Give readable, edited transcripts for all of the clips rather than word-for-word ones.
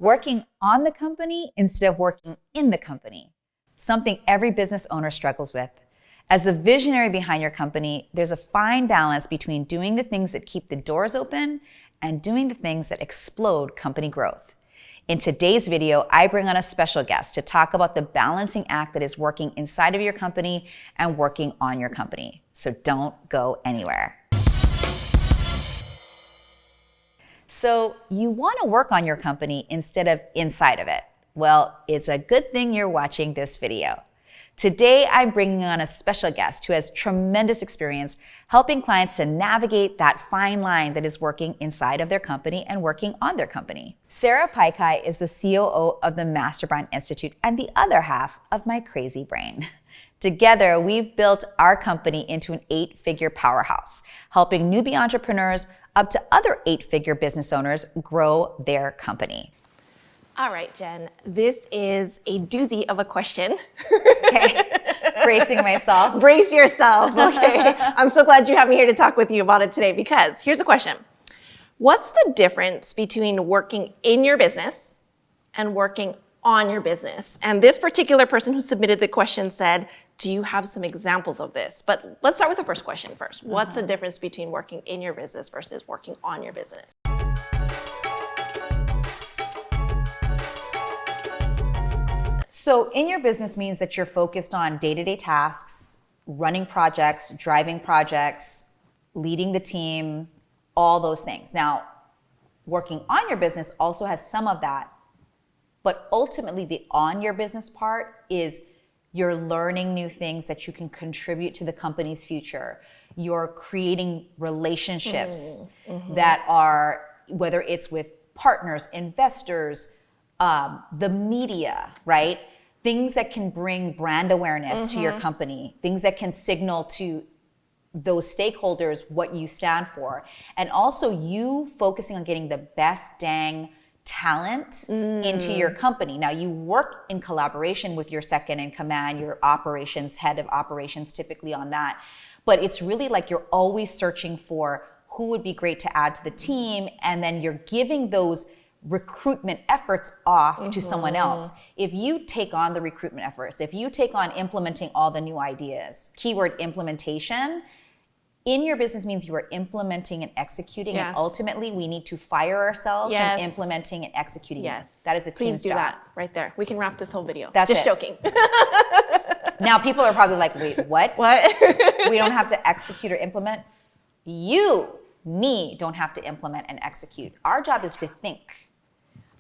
working on the company instead of working in the company, something every business owner struggles with. As the visionary behind your company, there's a fine balance between doing the things that keep the doors open and doing the things that explode company growth. In today's video, I bring on a special guest to talk about the balancing act that is working inside of your company and working on your company. So don't go anywhere. So you want to work on your company instead of inside of it. Well, it's a good thing you're watching this video. Today, I'm bringing on a special guest who has tremendous experience helping clients to navigate that fine line that is working inside of their company and working on their company. Sarah Paikai is the COO of the Master Brand Institute and the other half of my crazy brain. Together, we've built our company into an 8-figure powerhouse, helping newbie entrepreneurs up to other 8-figure business owners grow their company. All right, Jen, this is a doozy of a question. Okay, bracing myself. Brace yourself, okay? I'm so glad you have me here to talk with you about it today because here's a question. What's the difference between working in your business and working on your business? And this particular person who submitted the question said, do you have some examples of this? But let's start with the first question first. What's the difference between working in your business versus working on your business? So in your business means that you're focused on day-to-day tasks, running projects, driving projects, leading the team, all those things. Now, working on your business also has some of that, but ultimately the on your business part is you're learning new things that you can contribute to the company's future. You're creating relationships that are, whether it's with partners, investors, the media, right? Things that can bring brand awareness to your company, things that can signal to those stakeholders what you stand for. And also you focusing on getting the best dang talent into your company. Now you work in collaboration with your second in command, your operations, head of operations typically on that. But it's really like you're always searching for who would be great to add to the team. And then you're giving those recruitment efforts off to someone else. If you take on the recruitment efforts, if you take on implementing all the new ideas, keyword implementation, in your business means you are implementing and executing, and ultimately we need to fire ourselves from implementing and executing. That is the team's job. Please do that right there. We can wrap this whole video. That's just it. Joking. Now people are probably like, wait, what? What? We don't have to execute or implement? Me, don't have to implement and execute. Our job is to think.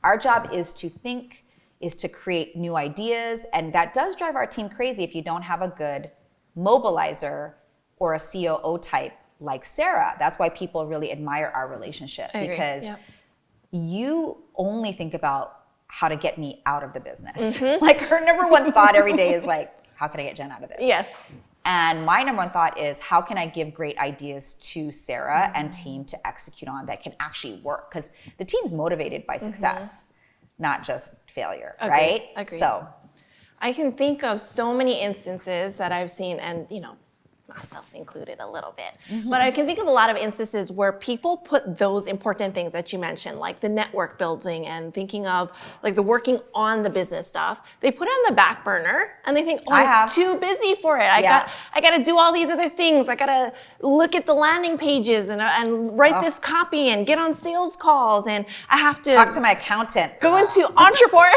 Our job is to think, is to create new ideas, and that does drive our team crazy if you don't have a good mobilizer or a COO type like Sarah. That's why people really admire our relationship, because you only think about how to get me out of the business. Like her number one thought every day is like, how can I get Jen out of this? Yes. And my number one thought is, how can I give great ideas to Sarah and team to execute on that can actually work? Because the team's motivated by success, not just failure, right? Agreed. So I can think of so many instances that I've seen, and myself included a little bit. But I can think of a lot of instances where people put those important things that you mentioned, like the network building and thinking of like the working on the business stuff. They put it on the back burner and they think, oh, I'm too busy for it. I got to do all these other things. I got to look at the landing pages and write this copy and get on sales calls, and I have to talk to my accountant. Go into Entreport.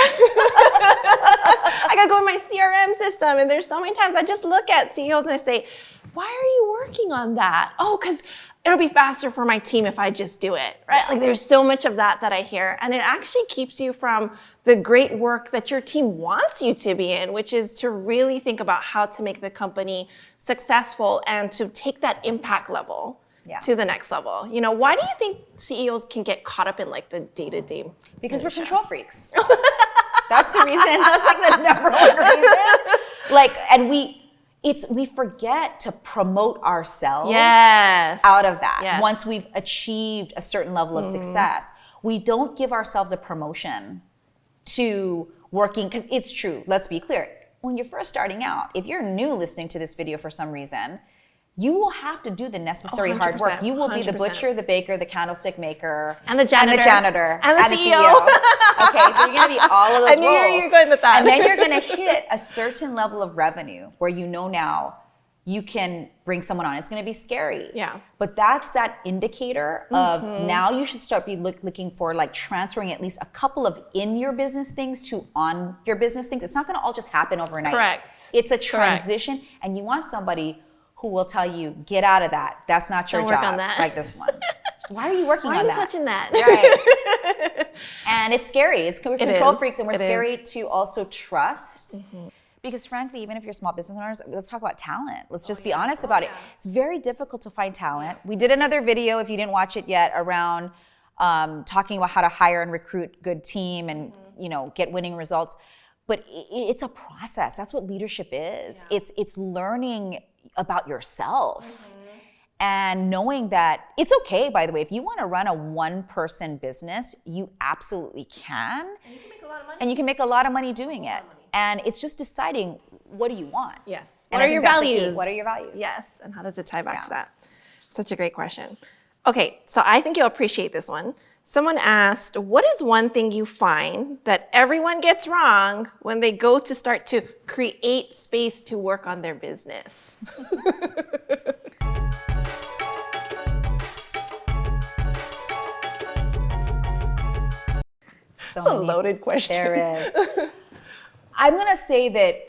I got to go in my CRM system, and there's so many times I just look at CEOs and I say, why are you working on that? Oh, because it'll be faster for my team if I just do it, right? Like there's so much of that I hear, and it actually keeps you from the great work that your team wants you to be in, which is to really think about how to make the company successful and to take that impact level to the next level. Why do you think CEOs can get caught up in like the day-to-day? Because we're control freaks. That's the reason. That's like the number one reason. And we forget to promote ourselves out of that. Once we've achieved a certain level of success, we don't give ourselves a promotion to working, because it's true, let's be clear. When you're first starting out, if you're new listening to this video for some reason, you will have to do the necessary hard work. You will be the butcher, the baker, the candlestick maker, and the janitor, and the CEO. Okay, so You're going to be all of those I knew roles. you were going with that. And then you're going to hit a certain level of revenue where you know now you can bring someone on. It's going to be scary. Yeah. But that's that indicator of now you should start looking for like transferring at least a couple of in your business things to on your business things. It's not going to all just happen overnight. Correct. It's a transition, and you want somebody who will tell you, get out of that. That's not your Don't job. work on that. Like this one. Why are you working Why on are you that? touching that? Right. And it's scary. We're control freaks, and we're scary to also trust. Because frankly, even if you're small business owners, let's talk about talent. Let's just be honest about it. It's very difficult to find talent. We did another video, if you didn't watch it yet, around talking about how to hire and recruit good team and get winning results. But it's a process. That's what leadership is. Yeah. It's learning about yourself. And knowing that it's okay, by the way, if you want to run a one-person business, you absolutely can. And you can make a lot of money. And you can make a lot of money doing it. And it's just deciding, what do you want? Yes. And What are your values? What are your values? Yes. And how does it tie back to that? Such a great question. Okay, so I think you'll appreciate this one. Someone asked, what is one thing you find that everyone gets wrong when they go to start to create space to work on their business? It's a loaded question. There is. I'm going to say that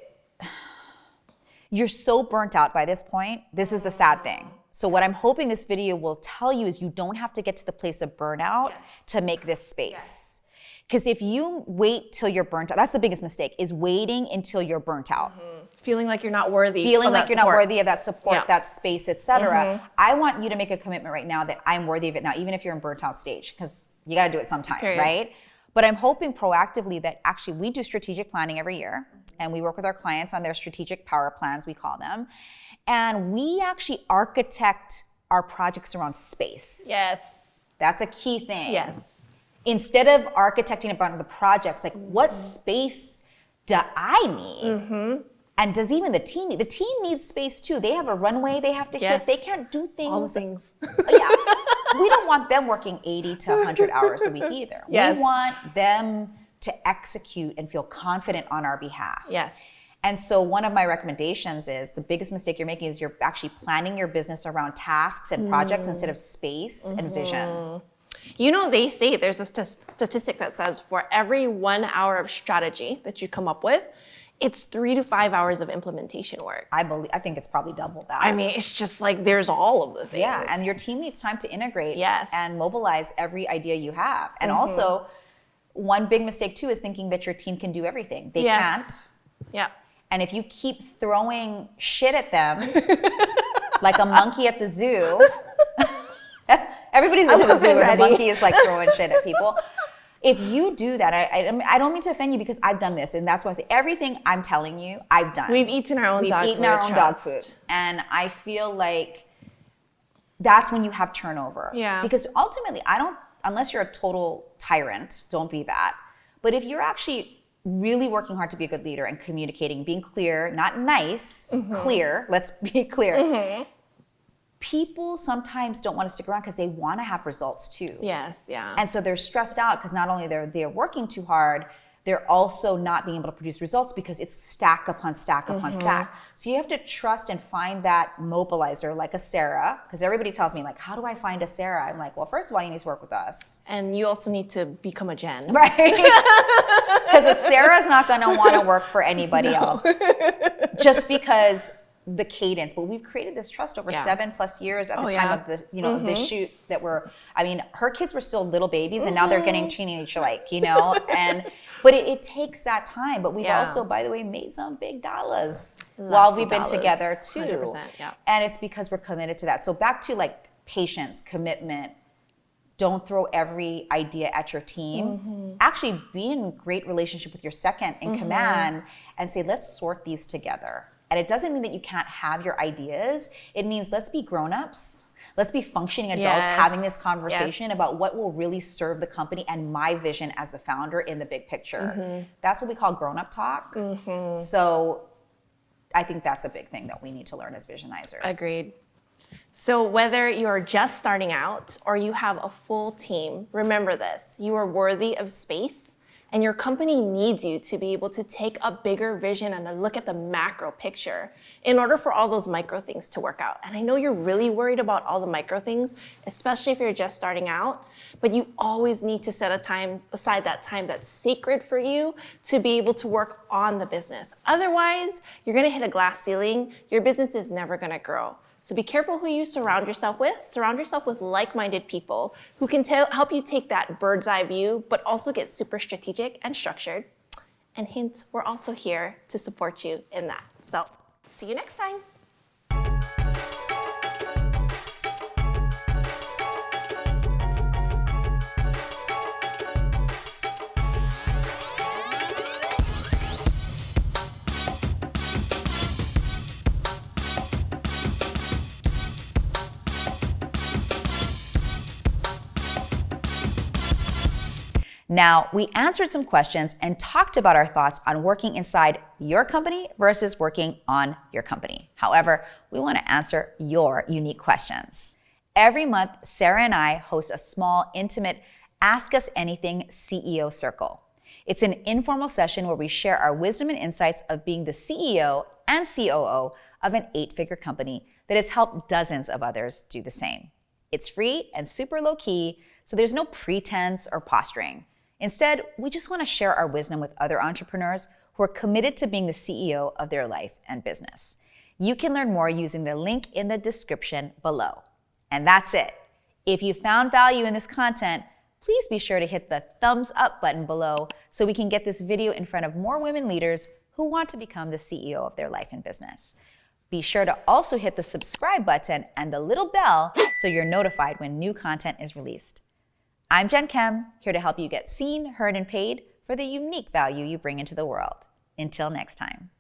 you're so burnt out by this point. This is the sad thing. So what I'm hoping this video will tell you is you don't have to get to the place of burnout to make this space. Because if you wait till you're burnt out, that's the biggest mistake, is waiting until you're burnt out. Feeling like you're not worthy. Feeling like you're not support. worthy of that support, that space, etc. I want you to make a commitment right now that I'm worthy of it now, even if you're in burnt out stage, because you got to do it sometime, right? But I'm hoping proactively that actually we do strategic planning every year, and we work with our clients on their strategic power plans, we call them. And we actually architect our projects around space. Yes. That's a key thing. Yes. Instead of architecting about the projects, like what space do I need? And does even the team need? The team needs space too. They have a runway they have to hit. They can't do things. All the things. Yeah. We don't want them working 80 to 100 hours a week either. Yes. We want them to execute and feel confident on our behalf. Yes. And so one of my recommendations is the biggest mistake you're making is you're actually planning your business around tasks and projects instead of space and vision. You know, they say there's a statistic that says for every 1 hour of strategy that you come up with, it's 3 to 5 hours of implementation work. I think it's probably double that. I mean, it's just like there's all of the things. Yeah, and your team needs time to integrate and mobilize every idea you have. And also, one big mistake too is thinking that your team can do everything. They can't. Yeah. And if you keep throwing shit at them, like a monkey at the zoo, everybody's been to the zoo where the monkey is like throwing shit at people. If you do that, I don't mean to offend you because I've done this, and that's why I say everything I'm telling you, I've done. We've eaten our own dog food. We've eaten our own dog food. And I feel like that's when you have turnover. Yeah. Because ultimately, unless you're a total tyrant, don't be that. But if you're actually really working hard to be a good leader and communicating, being clear, not nice, clear, let's be clear. People sometimes don't want to stick around because they want to have results too. Yes, yeah. And so they're stressed out because not only they're working too hard, they're also not being able to produce results because it's stack upon stack upon stack. So you have to trust and find that mobilizer like a Sarah, because everybody tells me like, how do I find a Sarah? I'm like, well, first of all, you need to work with us. And you also need to become a Jen. Right? Because a Sarah's not going to want to work for anybody else just because the cadence, but we've created this trust over 7+ years at the time of the, of this shoot that her kids were still little babies and now they're getting teenage-like, but it takes that time. But we've also, by the way, made some big dollars while we've been together too. 100%, and it's because we're committed to that. So back to like patience, commitment, don't throw every idea at your team. Actually be in great relationship with your second in command and say, let's sort these together. And it doesn't mean that you can't have your ideas. It means let's be grown-ups. Let's be functioning adults having this conversation about what will really serve the company and my vision as the founder in the big picture. That's what we call grown-up talk. So I think that's a big thing that we need to learn as visionizers. Agreed. So whether you're just starting out or you have a full team, remember this: you are worthy of space And your company needs you to be able to take a bigger vision and a look at the macro picture in order for all those micro things to work out. And I know you're really worried about all the micro things, especially if you're just starting out, but you always need to set aside that time that's sacred for you to be able to work on the business. Otherwise, you're gonna hit a glass ceiling. Your business is never gonna grow. So be careful who you surround yourself with. Surround yourself with like-minded people who can help you take that bird's eye view, but also get super strategic and structured. And hint, we're also here to support you in that. So see you next time. Now, we answered some questions and talked about our thoughts on working inside your company versus working on your company. However, we want to answer your unique questions. Every month, Sarah and I host a small, intimate Ask Us Anything CEO Circle. It's an informal session where we share our wisdom and insights of being the CEO and COO of an 8-figure company that has helped dozens of others do the same. It's free and super low-key, so there's no pretense or posturing. Instead, we just want to share our wisdom with other entrepreneurs who are committed to being the CEO of their life and business. You can learn more using the link in the description below. And that's it. If you found value in this content, please be sure to hit the thumbs up button below so we can get this video in front of more women leaders who want to become the CEO of their life and business. Be sure to also hit the subscribe button and the little bell so you're notified when new content is released. I'm Jen Kem, here to help you get seen, heard, and paid for the unique value you bring into the world. Until next time.